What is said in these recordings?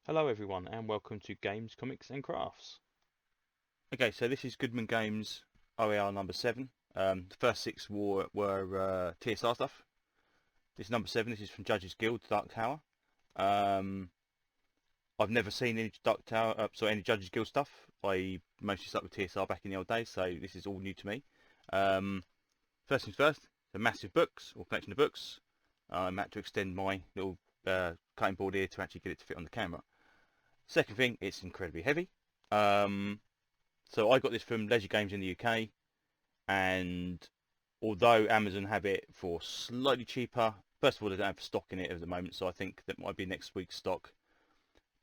Hello everyone and welcome to Games, Comics and Crafts. Okay, so this is Goodman Games OER number 7. The first 6 were TSR stuff. This is number 7, this is from Judges Guild, Dark Tower. I've never seen any any Judges Guild stuff. I mostly stuck with TSR back in the old days, so this is all new to me. First things first, the massive books, or collection of books. I'm had to extend my little cutting board here to actually get it to fit on the camera. Second thing, it's incredibly heavy. So I got this from Leisure Games in the UK, and although Amazon have it for slightly cheaper, first of all, they don't have stock in it at the moment, so I think that might be next week's stock.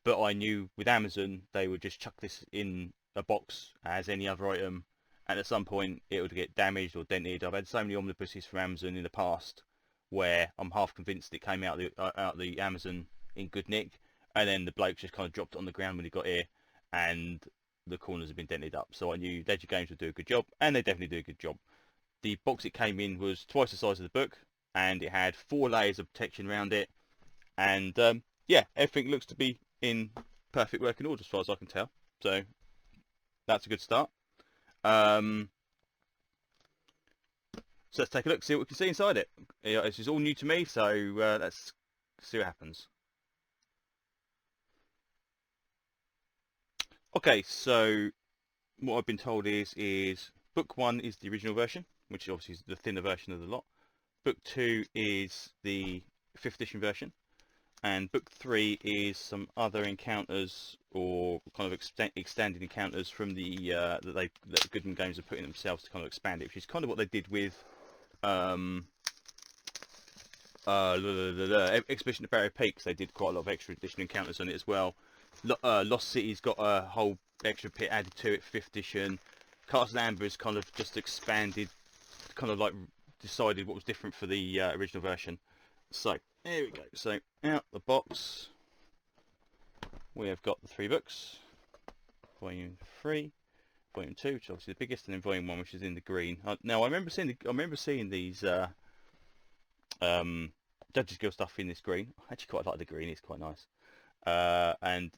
But I knew with Amazon, they would just chuck this in a box as any other item, and at some point it would get damaged or dented. I've had so many omnibuses from Amazon in the past where I'm half convinced it came out of the Amazon in good nick, and then the bloke just kind of dropped it on the ground when he got here, and the corners have been dented up. So I knew Ledger Games would do a good job, and they definitely do a good job. The box it came in was twice the size of the book, and it had 4 layers of protection around it, and yeah, everything looks to be in perfect working order as far as I can tell. So that's a good start. So let's take a look, see what we can see inside it. This is all new to me, so let's see what happens. Okay, so what I've been told is book 1 is the original version, which obviously is the thinner version of the lot. Book 2 is the 5th edition version, and book 3 is some other encounters or kind of extended encounters from the that Goodman Games are putting themselves to kind of expand it, which is kind of what they did with Expedition to Barrow Peaks. They did quite a lot of extra edition encounters on it as well. Lost City's got a whole extra pit added to it, 5th edition. Castle Amber's kind of just expanded, kind of like decided what was different for the original version. So here we go. So out the box, we have got the 3 books: Volume 3, Volume 2, which is obviously the biggest, and then Volume 1, which is in the green. Now I remember seeing these Judges Guild stuff in this green. I actually quite like the green; it's quite nice. And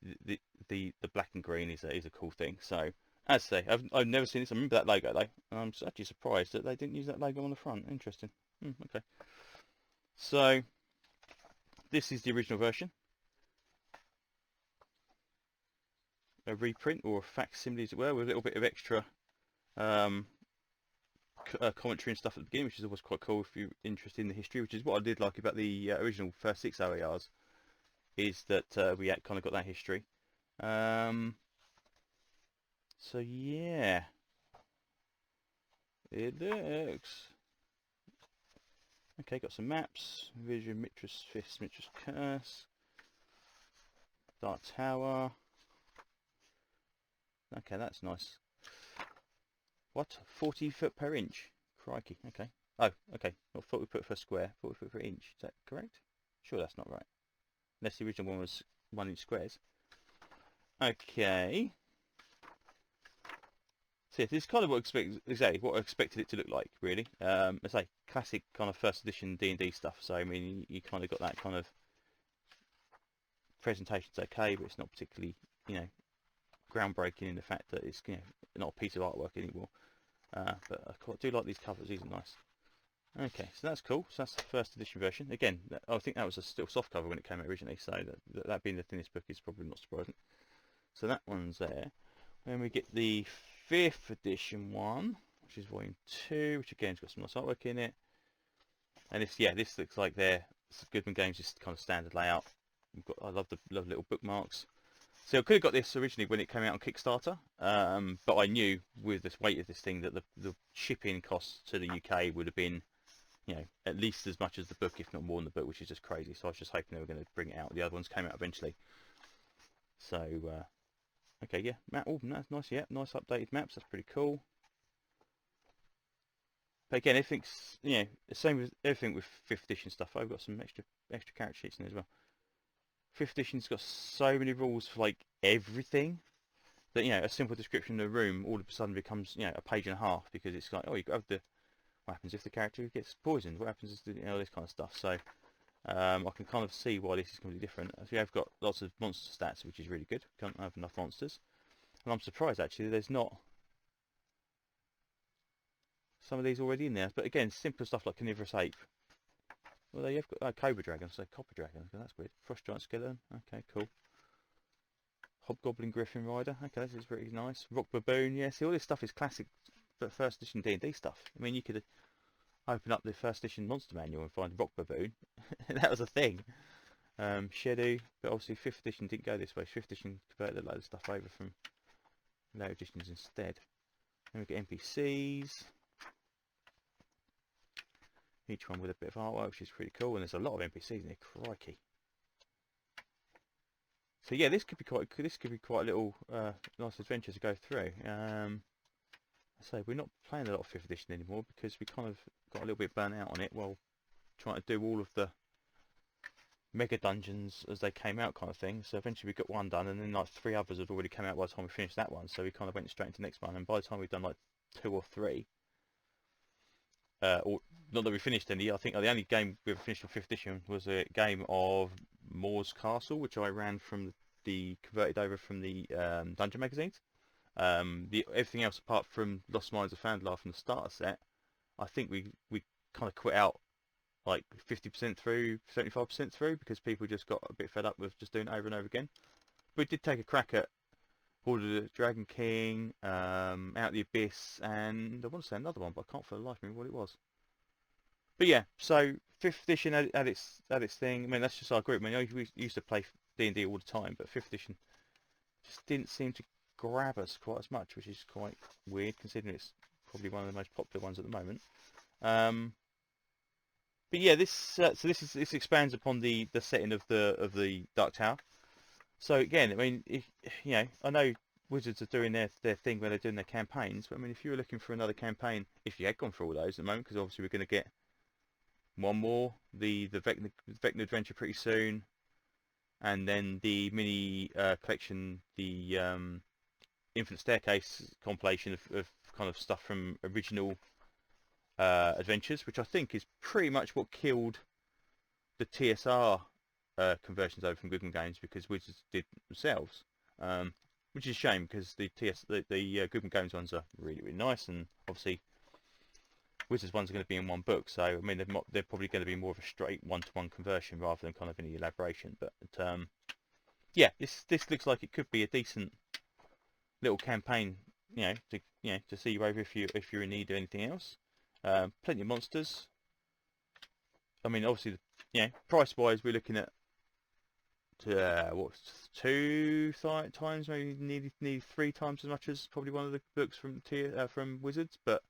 the black and green is a cool thing. So as I say, I've never seen this. I remember that logo though. I'm actually surprised that they didn't use that logo on the front. Interesting. Okay. So this is the original version. A reprint or a facsimile as it were, with a little bit of extra um, commentary and stuff at the beginning, which is always quite cool if you're interested in the history, which is what I did like about the original first 6 OERs, is that we kind of got that history. So yeah, it looks okay. Got some maps: Vision, Mistress Fist, Mistress Curse, Dark Tower. Okay, that's nice. What? 40 foot per inch? Crikey. Okay. Oh, okay. Not 40 foot per square. 40 foot per inch. Is that correct? Sure, that's not right. Unless the original one was 1 inch squares. Okay. So yeah, this is kind of what I expected it to look like, really. It's like classic kind of first edition D&D stuff. So I mean, you kind of got that kind of presentation's okay, but it's not particularly, groundbreaking in the fact that it's not a piece of artwork anymore. But I do like these covers; these are nice. Okay, so that's cool. So that's the first edition version. Again, I think that was a still soft cover when it came out originally, so that being the thinnest book is probably not surprising. So that one's there. Then we get the 5th edition one, which is volume 2, which again has got some nice artwork in it. And this looks like their Goodman Games, just kind of standard layout. I love the little bookmarks. So I could have got this originally when it came out on Kickstarter, but I knew with this weight of this thing that the shipping costs to the UK would have been, at least as much as the book, if not more than the book, which is just crazy. So I was just hoping they were going to bring it out. The other ones came out eventually. So, okay, yeah, map. Oh, that's nice. Yeah, nice updated maps. That's pretty cool. But again, everything's the same with everything with 5th edition stuff. I've got some extra character sheets in there as well. 5th edition's got so many rules for like everything that a simple description of the room all of a sudden becomes a page and a half, because it's like, oh, you have what happens if the character gets poisoned, what happens if this kind of stuff. So I can kind of see why this is completely different. So you have got lots of monster stats, which is really good. Can't have enough monsters, and I'm surprised actually there's not some of these already in there. But again, simple stuff like carnivorous ape. Well, there you've got cobra dragon, so copper dragon. That's weird. Frost giant skeleton. Okay, cool. Hobgoblin griffin rider. Okay, this is pretty nice. Rock baboon. Yeah, see all this stuff is classic, but first edition D&D stuff. I mean, you could open up the first edition monster manual and find rock baboon. That was a thing. Shedu, but obviously 5th edition didn't go this way. 5th edition converted a load of stuff over from later editions instead. Then we get NPCs. Each one with a bit of artwork, which is pretty cool. And there's a lot of NPCs in there. Crikey. So yeah, this could be quite a little nice adventure to go through. I say we're not playing a lot of 5th edition anymore because we kind of got a little bit burnt out on it while trying to do all of the mega dungeons as they came out kind of thing. So eventually we got one done, and then like 3 others had already come out by the time we finished that one, so we kind of went straight into the next one. And by the time we'd done like 2 or 3, or not that we finished any, I think the only game we ever finished on 5th edition was a game of Moore's Castle, which I ran from the converted over from the dungeon magazines. Everything else apart from Lost Mines of Foundlar from the starter set, I think we kind of quit out like 50% through, 75% through, because people just got a bit fed up with just doing it over and over again. But we did take a crack at Order of the Dragon King, Out the Abyss, and I want to say another one, but I can't for the life of me what it was. But yeah, so 5th edition had its thing. I mean, that's just our group. I mean, we used to play D&D all the time, but 5th edition just didn't seem to grab us quite as much, which is quite weird considering it's probably one of the most popular ones at the moment. But yeah, this expands upon the setting of the Dark Tower. So again, I mean, I know Wizards are doing their thing when they're doing their campaigns, but I mean, if you were looking for another campaign, if you had gone through all those at the moment, because obviously we're going to get one more, the Vecna Adventure pretty soon, and then the mini collection, the Infinite Staircase compilation of kind of stuff from original Adventures, which I think is pretty much what killed the TSR conversions over from Goodman Games, because Wizards did themselves, which is a shame because the Goodman Games ones are really nice, and obviously Wizards ones are going to be in one book, so I mean they're probably going to be more of a straight one-to-one conversion rather than kind of any elaboration. But yeah, this looks like it could be a decent little campaign, to see you over if you're in need of anything else. Plenty of monsters. I mean, obviously, price-wise, we're looking at what's 2 times, maybe nearly 3 times as much as probably one of the books from Wizards, but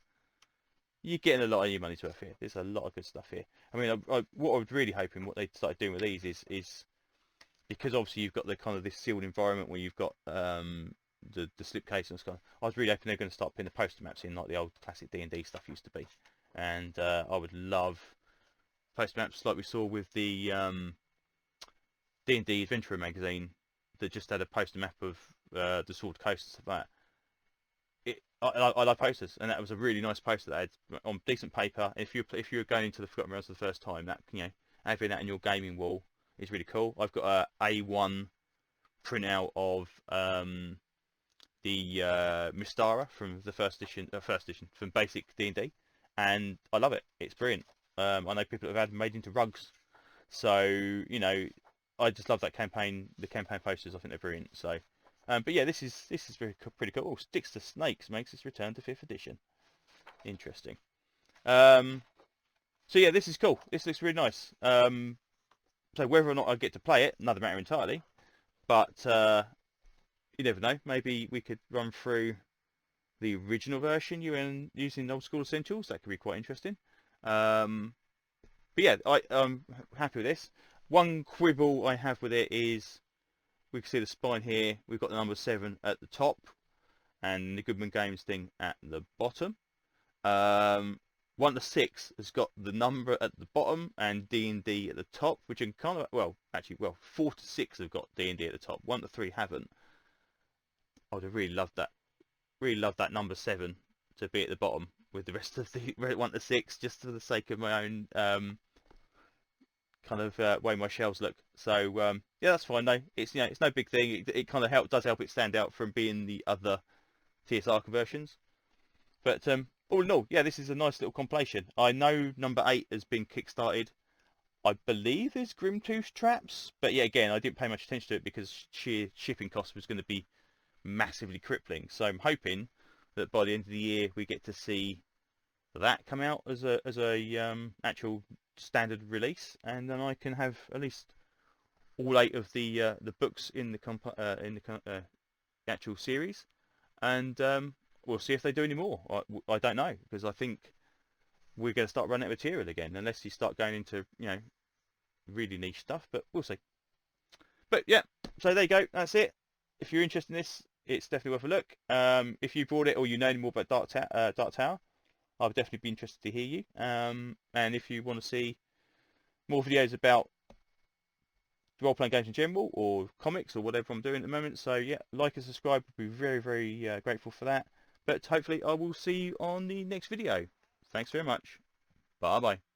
you're getting a lot of your money's worth here. There's a lot of good stuff here. I mean, what I was really hoping what they started doing with these is because obviously you've got the kind of this sealed environment where you've got the slipcase and stuff. I was really hoping they're going to start putting the poster maps in like the old classic D&D stuff used to be, and I would love poster maps like we saw with the D&D Adventurer magazine that just had a poster map of the Sword Coast and stuff like that. I love posters, and that was a really nice poster that had on decent paper. If you're going into the Forgotten Realms for the first time, that having that in your gaming wall is really cool. I've got a A1 printout of the Mystara from the first edition from basic D&D, and I love it. It's brilliant. I know people have had made into rugs, so I just love that campaign. The campaign posters, I think they're brilliant. So, but yeah, this is pretty cool. Oh, Sticks to Snakes makes its return to 5th edition. Interesting. So yeah, this is cool. This looks really nice. So whether or not I get to play it, another matter entirely. But you never know. Maybe we could run through the original version using Old School Essentials. That could be quite interesting. But yeah, I'm happy with this. One quibble I have with it is we can see the spine here. We've got the number 7 at the top and the Goodman Games thing at the bottom. 1 to 6 has got the number at the bottom and D&D at the top, which are kind of 4 to 6 have got D&D at the top. 1 to 3 haven't. I would have really loved that. Really loved that number 7 to be at the bottom with the rest of the 1 to 6, just for the sake of my own kind of way my shelves look. So yeah, that's fine though. It's it's no big thing. It kind of does help it stand out from being the other TSR conversions. But all in all, yeah, this is a nice little compilation. I know number 8 has been kickstarted. I believe there's Grimtooth traps, but yeah, again, I didn't pay much attention to it because sheer shipping cost was going to be massively crippling. So I'm hoping that by the end of the year we get to see that come out as a actual standard release, and then I can have at least all 8 of the books in the actual series, and we'll see if they do any more. I don't know, because I think we're going to start running out of material again, unless you start going into really niche stuff. But we'll see. But yeah, so there you go. That's it. If you're interested in this, it's definitely worth a look. If you bought it or you know any more about Dark Tower, I would definitely be interested to hear you. And if you want to see more videos about role-playing games in general, or comics, or whatever I'm doing at the moment, so yeah, like and subscribe. Would be very, very grateful for that. But hopefully I will see you on the next video. Thanks very much. Bye bye.